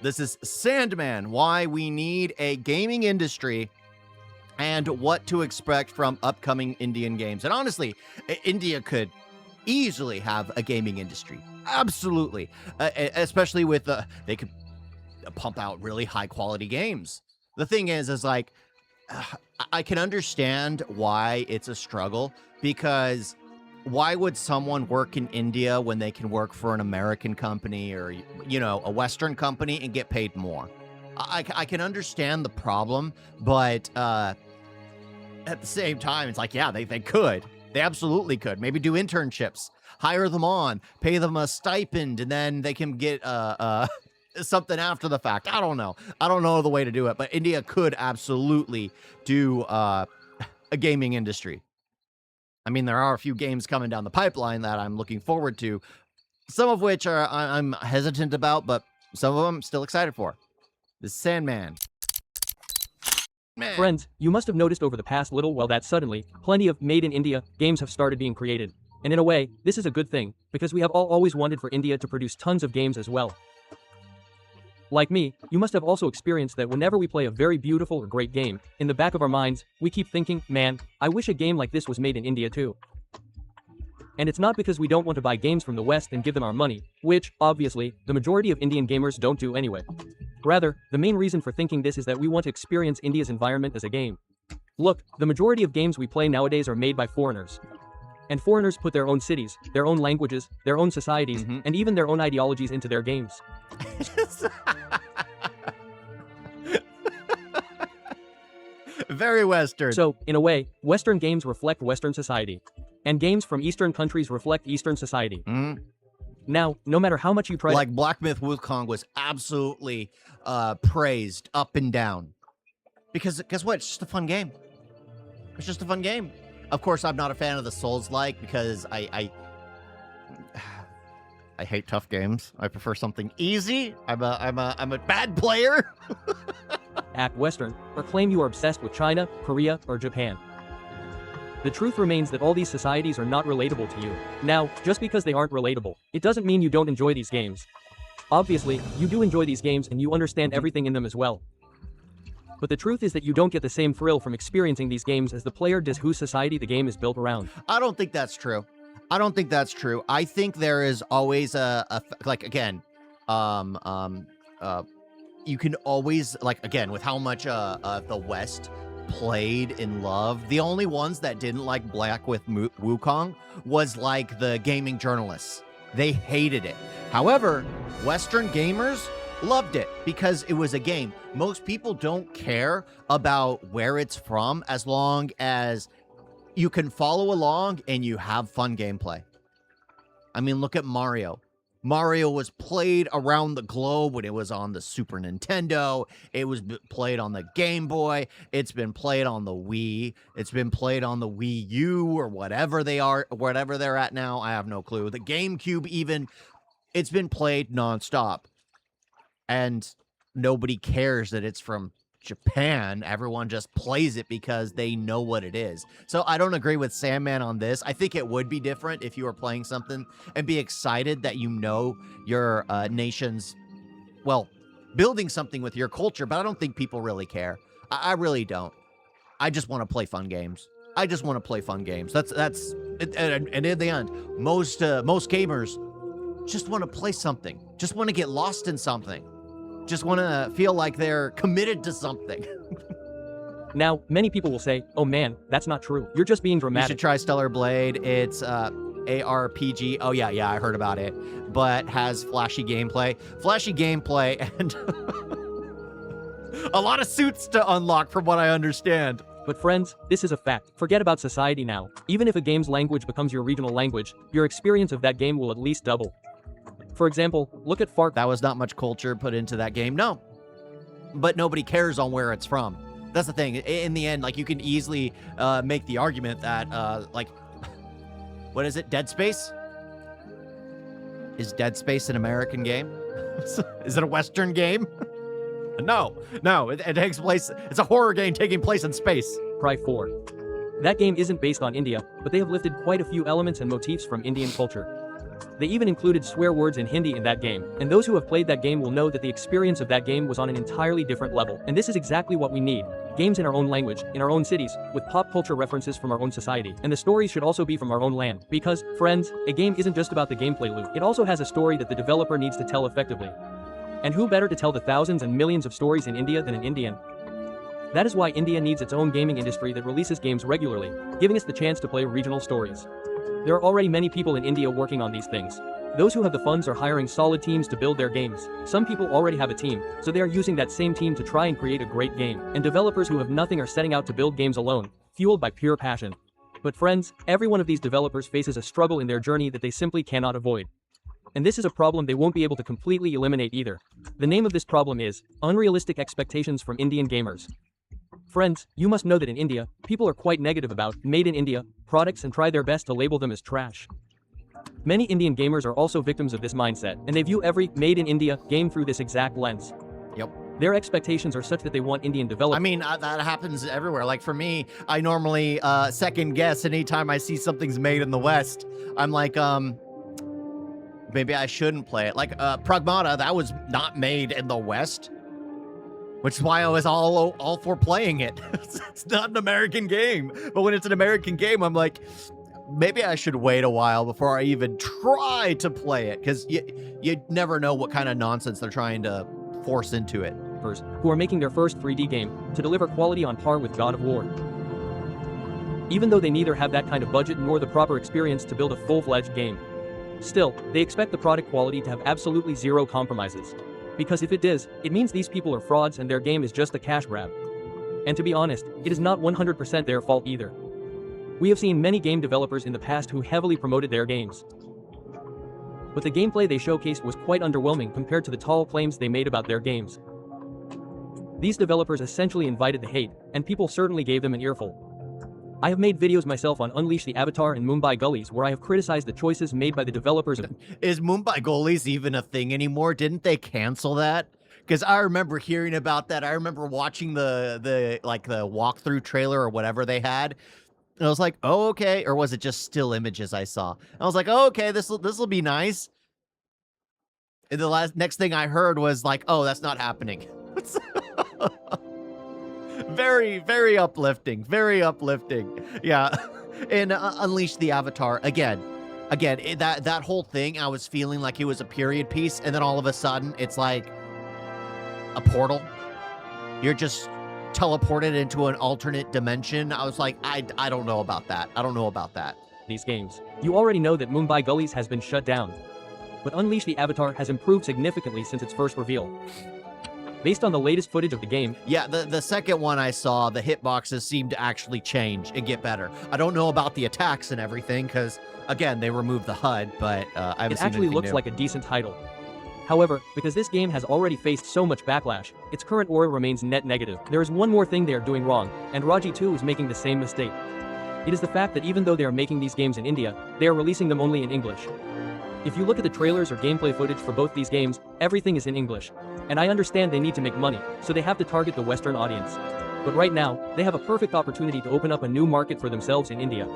This is Sandman, why we need a gaming industry and what to expect from upcoming Indian games. And honestly, India could easily have a gaming industry. Absolutely. Especially with, they could pump out really high quality games. The thing is like, I can understand why it's a struggle, because why would someone work in India when they can work for an American company or, you know, a Western company and get paid more? I can understand the problem, but at the same time, it's like, yeah, they could. They absolutely could. Maybe do internships, hire them on, pay them a stipend, and then they can get something after the fact. I don't know. I don't know the way to do it, but India could absolutely do a gaming industry. I mean, there are a few games coming down the pipeline that I'm looking forward to, some of which I'm hesitant about, but some of them I'm still excited for. This is Sandman. Man. Friends, you must have noticed over the past little while that suddenly, plenty of made in India games have started being created. And in a way, this is a good thing, because we have all always wanted for India to produce tons of games as well. Like me, you must have also experienced that whenever we play a very beautiful or great game, in the back of our minds, we keep thinking, man, I wish a game like this was made in India too. And it's not because we don't want to buy games from the West and give them our money, which, obviously, the majority of Indian gamers don't do anyway. Rather, the main reason for thinking this is that we want to experience India's environment as a game. Look, the majority of games we play nowadays are made by foreigners. And foreigners put their own cities, their own languages, their own societies, and even their own ideologies into their games. Very Western. So, in a way, Western games reflect Western society. And games from Eastern countries reflect Eastern society. Now, no matter how much you try like Black Myth Wukong was absolutely praised up and down. Because guess what? It's just a fun game. It's just a fun game. Of course, I'm not a fan of the Souls-like because I hate tough games. I prefer something easy. I'm a bad player. act Western, or claim you are obsessed with China, Korea, or Japan. The truth remains that all these societies are not relatable to you. Now, just because they aren't relatable, it doesn't mean you don't enjoy these games. Obviously, you do enjoy these games and you understand everything in them as well. But the truth is that you don't get the same thrill from experiencing these games as the player does whose society the game is built around. I don't think that's true. I don't think that's true. I think there is always like, again, you can always, like, again, with how much the West played and loved, the only ones that didn't like Black with Wukong was like the gaming journalists. They hated it. However, Western gamers loved it because it was a game. Most people don't care about where it's from as long as you can follow along and you have fun gameplay. I mean, look at Mario. Mario was played around the globe when it was on the Super Nintendo. It was played on the Game Boy. It's been played on the Wii. It's been played on the Wii U or whatever they are, whatever they're at now. I have no clue. The GameCube even, it's been played nonstop. And nobody cares that it's from Japan. Everyone just plays it because they know what it is. So I don't agree with Sandman on this. I think it would be different if you were playing something and be excited that you know your nation's, well, building something with your culture, but I don't think people really care. I really don't. I just want to play fun games. I just want to play fun games. That's and in the end, most gamers just want to play something. Just want to get lost in something. Just want to feel like they're committed to something. Now, many people will say, oh man, that's not true. You're just being dramatic. You should try Stellar Blade. It's ARPG. Oh, yeah, I heard about it. But has flashy gameplay. And a lot of suits to unlock from what I understand. But friends, this is a fact. Forget about society now. Even if a game's language becomes your regional language, your experience of that game will at least double. For example, look at Far Cry. That was not much culture put into that game. No. But nobody cares on where it's from. That's the thing. In the end, like, you can easily make the argument that, like, what is it? Dead Space? Is Dead Space an American game? Is it a Western game? No. It takes place, it's a horror game taking place in space. Cry 4. That game isn't based on India, but they have lifted quite a few elements and motifs from Indian culture. They even included swear words in Hindi in that game, and those who have played that game will know that the experience of that game was on an entirely different level. And this is exactly what we need. Games in our own language, in our own cities, with pop culture references from our own society. And the stories should also be from our own land. Because, friends, a game isn't just about the gameplay loop. It also has a story that the developer needs to tell effectively. And who better to tell the thousands and millions of stories in India than an Indian? That is why India needs its own gaming industry that releases games regularly, giving us the chance to play regional stories. There are already many people in India working on these things. Those who have the funds are hiring solid teams to build their games. Some people already have a team, so they are using that same team to try and create a great game. And developers who have nothing are setting out to build games alone, fueled by pure passion. But friends, every one of these developers faces a struggle in their journey that they simply cannot avoid. And this is a problem they won't be able to completely eliminate either. The name of this problem is unrealistic expectations from Indian gamers. Friends, you must know that in India, people are quite negative about made in India products and try their best to label them as trash. Many Indian gamers are also victims of this mindset, and they view every made in India game through this exact lens. Yep. Their expectations are such that they want Indian developers. I mean, that happens everywhere. Like for me, I normally second guess anytime I see something's made in the West. I'm like, maybe I shouldn't play it. Like Pragmata, that was not made in the West. Which is why I was all for playing it. It's not an American game. But when it's an American game, I'm like, maybe I should wait a while before I even try to play it. Because you never know what kind of nonsense they're trying to force into it. Who are making their first 3D game to deliver quality on par with God of War. Even though they neither have that kind of budget nor the proper experience to build a full-fledged game. Still, they expect the product quality to have absolutely zero compromises. Because if it does, it means these people are frauds and their game is just a cash grab. And to be honest, it is not 100% their fault either. We have seen many game developers in the past who heavily promoted their games. But the gameplay they showcased was quite underwhelming compared to the tall claims they made about their games. These developers essentially invited the hate, and people certainly gave them an earful. I have made videos myself on Unleash the Avatar and Mumbai Gullies where I have criticized the choices made by the developers of— Is Mumbai Gullies even a thing anymore? Didn't they cancel that? Because I remember hearing about that. I remember watching the walkthrough trailer or whatever they had. And I was like, oh, okay. Or was it just still images I saw? I was like, oh, okay, this'll be nice. And the next thing I heard was like, oh, that's not happening. Very, very uplifting. Very uplifting. Yeah. And Unleash the Avatar again, that whole thing, I was feeling like it was a period piece, and then all of a sudden it's like a portal. You're just teleported into an alternate dimension. I was like, I don't know about that. I don't know about that. These games. You already know that Mumbai Gullies has been shut down. But Unleash the Avatar has improved significantly since its first reveal. Based on the latest footage of the game. Yeah, the second one I saw, the hitboxes seemed to actually change and get better. I don't know about the attacks and everything, because, again, they removed the HUD, but I haven't seen anything new. It actually looks like a decent title. However, because this game has already faced so much backlash, its current aura remains net negative. There is one more thing they are doing wrong, and Raji 2 is making the same mistake. It is the fact that even though they are making these games in India, they are releasing them only in English. If you look at the trailers or gameplay footage for both these games, everything is in English. And I understand they need to make money, so they have to target the Western audience. But right now, they have a perfect opportunity to open up a new market for themselves in India.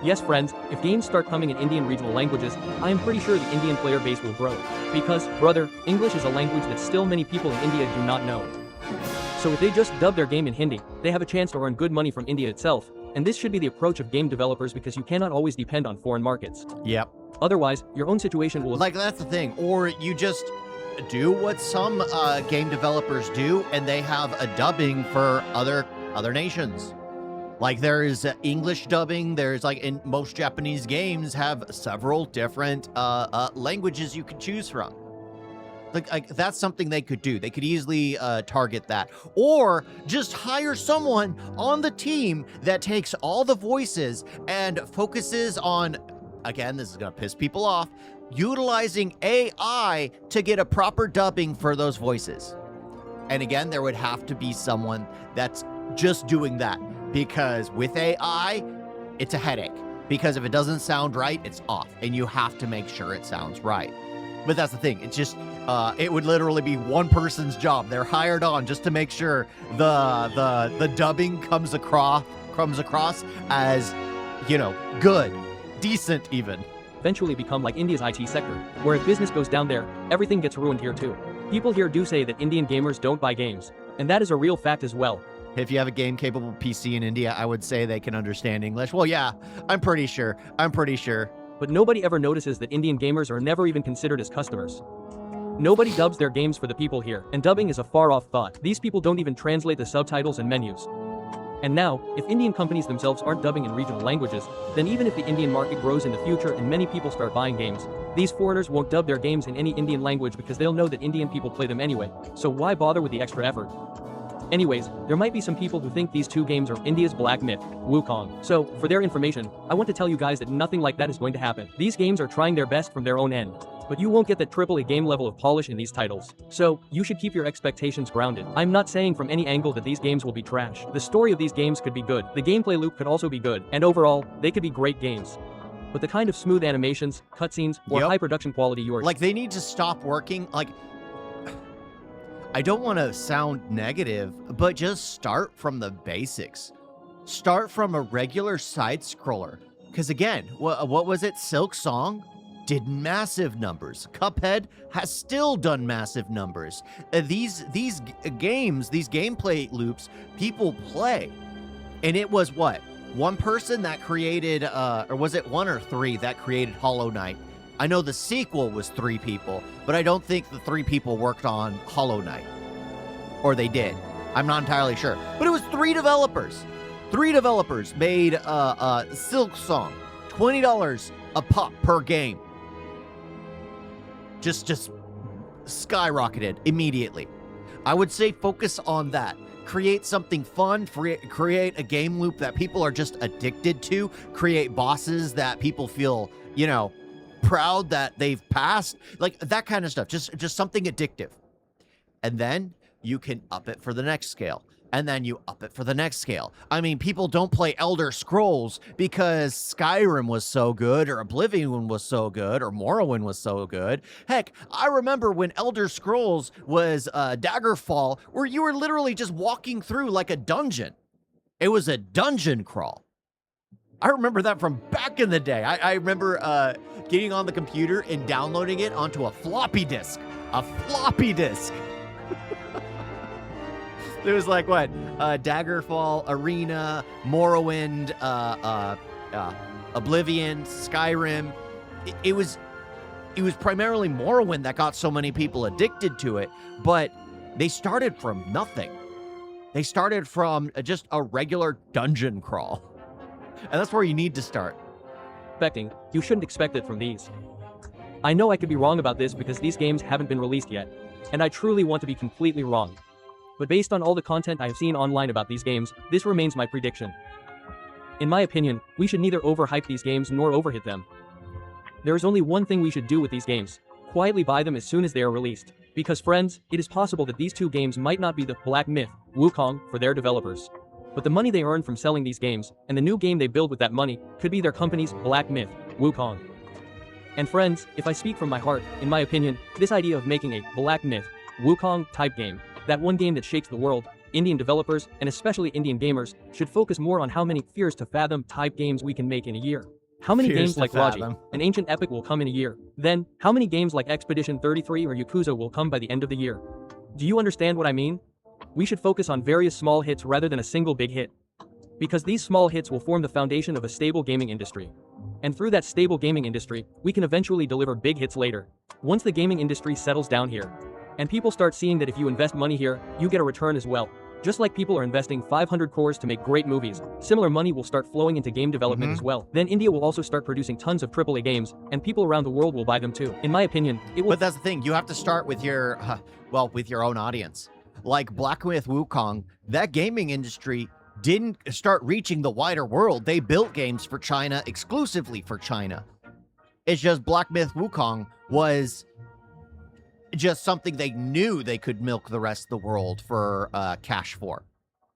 Yes, friends, if games start coming in Indian regional languages, I am pretty sure the Indian player base will grow. Because, brother, English is a language that still many people in India do not know. So if they just dub their game in Hindi, they have a chance to earn good money from India itself. And this should be the approach of game developers because you cannot always depend on foreign markets. Yep. Otherwise, your own situation will— Like, that's the thing. Or you just do what some game developers do, and they have a dubbing for other nations. Like, there is English dubbing. There's, like, in most Japanese games have several different languages you can choose from. Like, that's something they could do. They could easily target that. Or just hire someone on the team that takes all the voices and focuses on, again, this is going to piss people off, utilizing AI to get a proper dubbing for those voices. And again, there would have to be someone that's just doing that, because with AI, it's a headache. Because if it doesn't sound right, it's off, and you have to make sure it sounds right. But that's the thing. It's just, it would literally be one person's job. They're hired on just to make sure the dubbing comes across as, you know, good, decent even. eventually become like India's IT sector, where if business goes down there, everything gets ruined here too. People here do say that Indian gamers don't buy games, and that is a real fact as well. If you have a game-capable PC in India, I would say they can understand English. Well, yeah, I'm pretty sure. But nobody ever notices that Indian gamers are never even considered as customers. Nobody dubs their games for the people here, and dubbing is a far-off thought. These people don't even translate the subtitles and menus. And now, if Indian companies themselves aren't dubbing in regional languages, then even if the Indian market grows in the future and many people start buying games, these foreigners won't dub their games in any Indian language because they'll know that Indian people play them anyway, so why bother with the extra effort? Anyways, there might be some people who think these two games are India's black myth, Wukong. So, for their information, I want to tell you guys that nothing like that is going to happen. These games are trying their best from their own end. But you won't get that AAA game level of polish in these titles. So, you should keep your expectations grounded. I'm not saying from any angle that these games will be trash. The story of these games could be good, the gameplay loop could also be good, and overall, they could be great games. But the kind of smooth animations, cutscenes, or high production quality you're— Like, they need to stop working, like— I don't want to sound negative, but just start from the basics. Start from a regular side-scroller. Because again, what was it? Silk Song did massive numbers. Cuphead has still done massive numbers. These games, these gameplay loops, people play. And it was what? One person that created, or was it one or three that created Hollow Knight? I know the sequel was 3 people, but I don't think the 3 people worked on Hollow Knight. Or they did. I'm not entirely sure. But it was 3 developers. 3 developers made Silk Song. $20 a pop per game. Just skyrocketed immediately. I would say focus on that. Create something fun, create a game loop that people are just addicted to, create bosses that people feel, you know, proud that they've passed, like that kind of stuff. Just something addictive. And then you can up it for the next scale. And then you up it for the next scale. I mean, people don't play Elder Scrolls because Skyrim was so good, or Oblivion was so good, or Morrowind was so good. Heck, I remember when Elder Scrolls was Daggerfall, where you were literally just walking through like a dungeon. It was a dungeon crawl. I remember that from back in the day. I remember getting on the computer and downloading it onto a floppy disk. A floppy disk. It was like what? Daggerfall, Arena, Morrowind, Oblivion, Skyrim. It was primarily Morrowind that got so many people addicted to it, but they started from nothing. They started from just a regular dungeon crawl. And that's where you need to start. You shouldn't expect it from these. I know I could be wrong about this because these games haven't been released yet, and I truly want to be completely wrong. But based on all the content I have seen online about these games, this remains my prediction. In my opinion, we should neither overhype these games nor overhit them. There is only one thing we should do with these games: quietly buy them as soon as they are released. Because friends, it is possible that these 2 games might not be the black myth, Wukong, for their developers. But the money they earn from selling these games, and the new game they build with that money, could be their company's black myth, Wukong. And friends, if I speak from my heart, in my opinion, this idea of making a black myth, Wukong type game, that one game that shakes the world, Indian developers, and especially Indian gamers, should focus more on how many Fears to Fathom type games we can make in a year. How many games like Raji, an ancient epic, will come in a year? Then, how many games like Expedition 33 or Yakuza will come by the end of the year? Do you understand what I mean? We should focus on various small hits rather than a single big hit. Because these small hits will form the foundation of a stable gaming industry. And through that stable gaming industry, we can eventually deliver big hits later. Once the gaming industry settles down here, and people start seeing that if you invest money here, you get a return as well. Just like people are investing 500 crores to make great movies, similar money will start flowing into game development as well. Then India will also start producing tons of AAA games, and people around the world will buy them too. In my opinion, it will— But that's the thing, you have to start with your, with your own audience. Like Black Myth Wukong, that gaming industry didn't start reaching the wider world. They built games for China, exclusively for China. It's just Black Myth Wukong was just something they knew they could milk the rest of the world for cash for.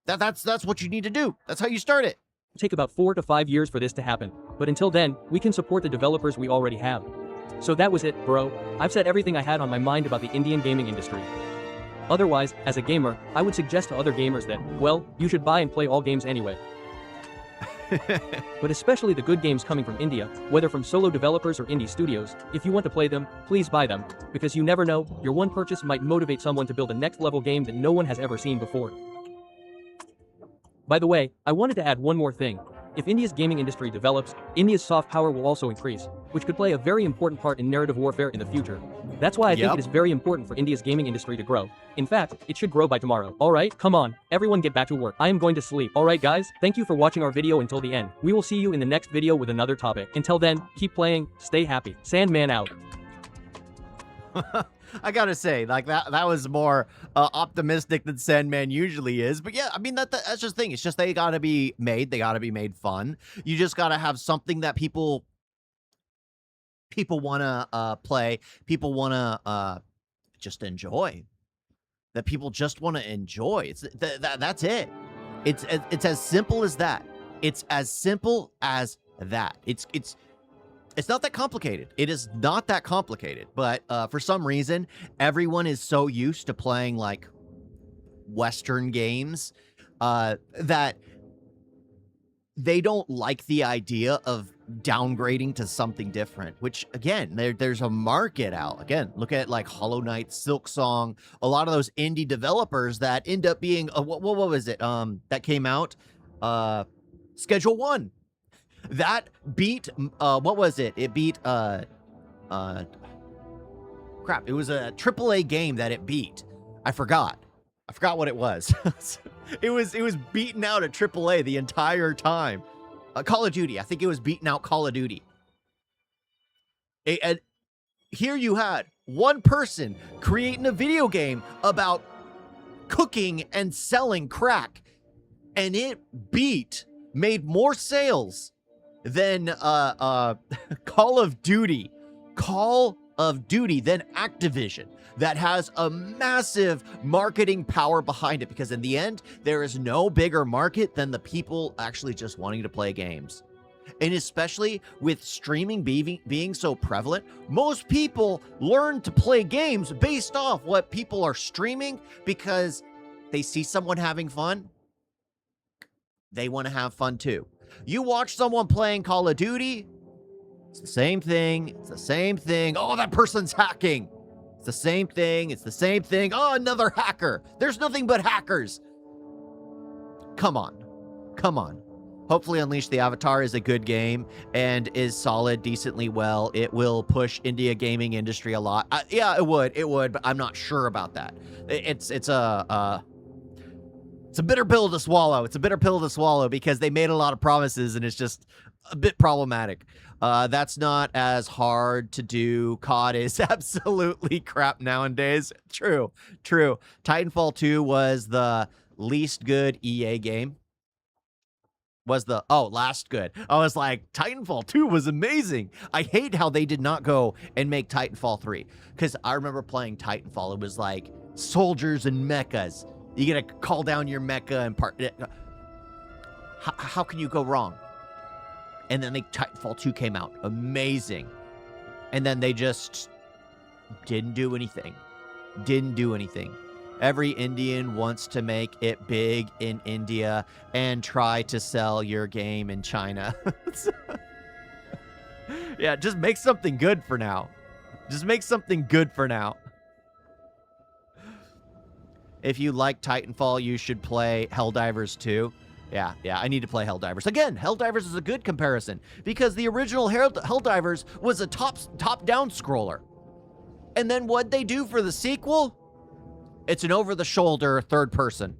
That's what you need to do. That's how you start it. It'll take about 4 to 5 years for this to happen. But until then, we can support the developers we already have. So that was it, bro. I've said everything I had on my mind about the Indian gaming industry. Otherwise, as a gamer, I would suggest to other gamers that, well, you should buy and play all games anyway. But especially the good games coming from India, whether from solo developers or indie studios, if you want to play them, please buy them, because you never know, your one purchase might motivate someone to build a next level game that no one has ever seen before. By the way, I wanted to add one more thing. If India's gaming industry develops, India's soft power will also increase, which could play a very important part in narrative warfare in the future. That's why I think it is very important for India's gaming industry to grow. In fact, it should grow by tomorrow. Alright, come on, everyone get back to work. I am going to sleep. Alright guys, thank you for watching our video until the end. We will see you in the next video with another topic. Until then, keep playing, stay happy. Sandman out. I gotta say, like that was more optimistic than Sandman usually is. But yeah, I mean that's just the thing. It's just they gotta be made. They gotta be made fun. You just gotta have something that people wanna play. People wanna just enjoy. That people just wanna enjoy. It's that's it. It's as simple as that. It's as simple as that. It's not that complicated. It is not that complicated, but for some reason, everyone is so used to playing like Western games that they don't like the idea of downgrading to something different, which again, there's a market out. Again, look at like Hollow Knight, Silksong, a lot of those indie developers that end up being, what was it? That came out, Schedule 1. That beat, what was it? It beat, crap, it was a AAA game that it beat. I forgot what it was. It was beating out at AAA the entire time. Call of Duty, I think it was beating out Call of Duty. And here you had one person creating a video game about cooking and selling crack, and it made more sales than Call of Duty than Activision, that has a massive marketing power behind it, because in the end, there is no bigger market than the people actually just wanting to play games. And especially with streaming being so prevalent, most people learn to play games based off what people are streaming, because they see someone having fun, they want to have fun too. You watch someone playing Call of Duty, it's the same thing. It's the same thing. Oh, that person's hacking. It's the same thing. It's the same thing. Oh, another hacker. There's nothing but hackers. Come on. Come on. Hopefully Unleash the Avatar is a good game and is solid decently well. It will push India gaming industry a lot. Yeah, it would, but I'm not sure about that. It's a bitter pill to swallow. It's a bitter pill to swallow because they made a lot of promises and it's just a bit problematic. That's not as hard to do. COD is absolutely crap nowadays. True. Titanfall 2 was the least good EA game. Last good. I was like, Titanfall 2 was amazing. I hate how they did not go and make Titanfall 3. Because I remember playing Titanfall. It was like soldiers and mechas. You gotta call down your mecha and part. How can you go wrong? And then Titanfall 2 came out. Amazing. And then they just didn't do anything. Every Indian wants to make it big in India and try to sell your game in China. Yeah, just make something good for now. If you like Titanfall, you should play Helldivers 2. Yeah, I need to play Helldivers. Again, Helldivers is a good comparison because the original Helldivers was a top-down scroller. And then what'd they do for the sequel? It's an over-the-shoulder third person.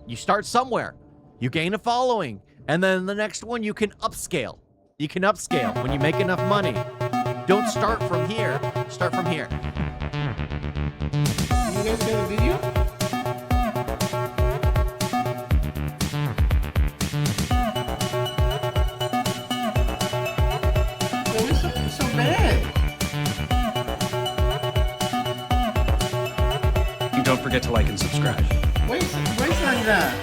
You start somewhere. You gain a following. And then the next one, you can upscale. When you make enough money. Don't start from here. Start from here. You guys got a video? Why is it so bad? And don't forget to like and subscribe. Why is it like that?